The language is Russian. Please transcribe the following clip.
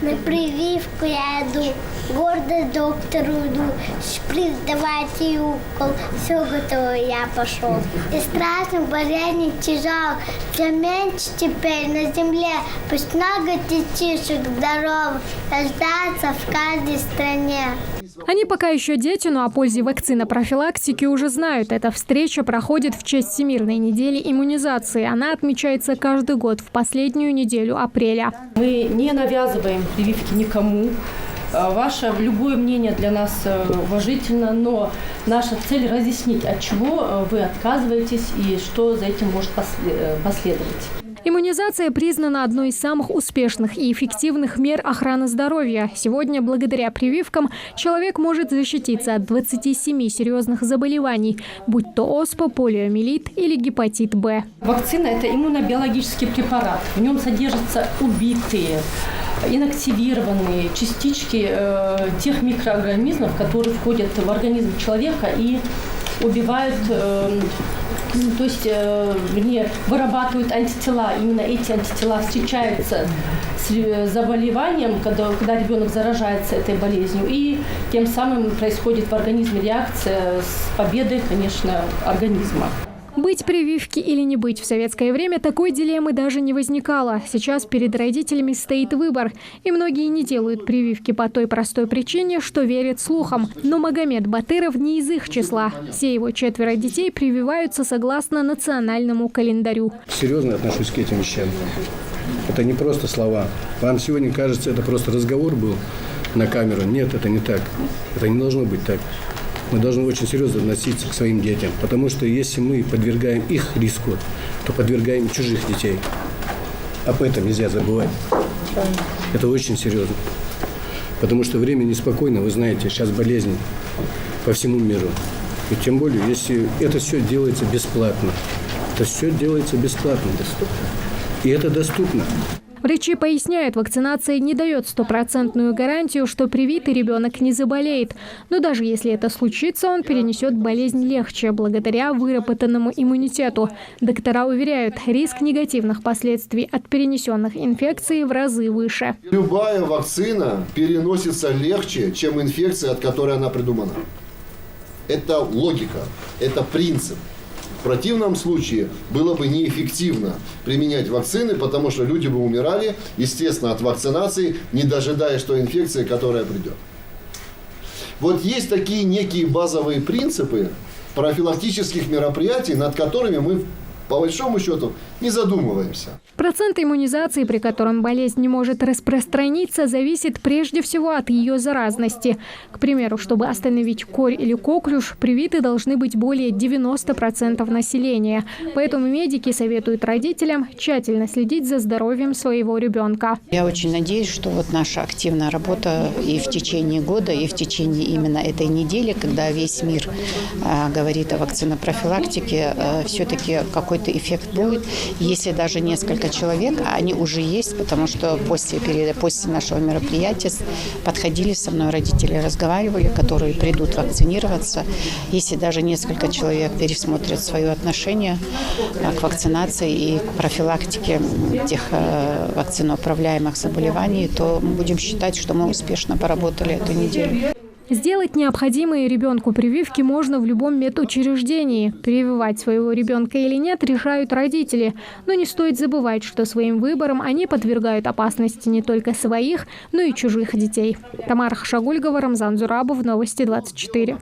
На прививку я иду, гордо к доктору иду, шприц давать и укол. Все готово, я пошел. И страшно, болезнь тяжел. Все меньше теперь на земле. Пусть много детишек здоровых рождаются в каждой стране. Они пока еще дети, но о пользе вакцинопрофилактики уже знают. Эта встреча проходит в честь Всемирной недели иммунизации. Она отмечается каждый год в последнюю неделю апреля. Мы не навязываем прививки никому. Ваше любое мнение для нас уважительно, но наша цель разъяснить, от чего вы отказываетесь и что за этим может последовать. Иммунизация признана одной из самых успешных и эффективных мер охраны здоровья. Сегодня, благодаря прививкам, человек может защититься от 27 серьезных заболеваний, будь то оспа, полиомиелит или гепатит Б. Вакцина – это иммунобиологический препарат. В нем содержатся убитые, инактивированные частички тех микроорганизмов, которые входят в организм человека и убивают, то есть вырабатывают антитела. Именно эти антитела встречаются с заболеванием, когда ребенок заражается этой болезнью, и тем самым происходит в организме реакция с победой, конечно, организма. Быть прививке или не быть, в советское время такой дилеммы даже не возникало. Сейчас перед родителями стоит выбор. И многие не делают прививки по той простой причине, что верят слухам. Но Магомед Батыров не из их числа. Все его 4 детей прививаются согласно национальному календарю. Серьезно отношусь к этим вещам. Это не просто слова. Вам сегодня кажется, это просто разговор был на камеру. Нет, это не так. Это не должно быть так. Мы должны очень серьезно относиться к своим детям, потому что если мы подвергаем их риску, то подвергаем чужих детей. Об этом нельзя забывать. Это очень серьезно. Потому что время неспокойно, вы знаете, сейчас болезни по всему миру. И тем более, если это все делается бесплатно. Это все делается бесплатно. И это доступно. Врачи поясняют, вакцинация не дает стопроцентную гарантию, что привитый ребенок не заболеет. Но даже если это случится, он перенесет болезнь легче, благодаря выработанному иммунитету. Доктора уверяют, риск негативных последствий от перенесенных инфекций в разы выше. Любая вакцина переносится легче, чем инфекция, от которой она придумана. Это логика, это принцип. В противном случае было бы неэффективно применять вакцины, потому что люди бы умирали, естественно, от вакцинации, не дожидаясь той инфекции, которая придет. Вот есть такие некие базовые принципы профилактических мероприятий, над которыми мы, по большому счету, не задумываемся. Процент иммунизации, при котором болезнь не может распространиться, зависит прежде всего от ее заразности. К примеру, чтобы остановить корь или коклюш, привиты должны быть более 90% населения. Поэтому медики советуют родителям тщательно следить за здоровьем своего ребенка. Я очень надеюсь, что вот наша активная работа и в течение года, и в течение именно этой недели, когда весь мир говорит о вакцинопрофилактике, все-таки какой-то эффект будет. Если даже несколько человек, а они уже есть, потому что после нашего мероприятия подходили со мной родители, разговаривали, которые придут вакцинироваться. Если даже несколько человек пересмотрят свое отношение к вакцинации и к профилактике тех вакциноуправляемых заболеваний, то мы будем считать, что мы успешно поработали эту неделю. Сделать необходимые ребенку прививки можно в любом медучреждении. Прививать своего ребенка или нет решают родители. Но не стоит забывать, что своим выбором они подвергают опасности не только своих, но и чужих детей. Тамара Хашагульгова, Рамзан Зурабов, Новости 24.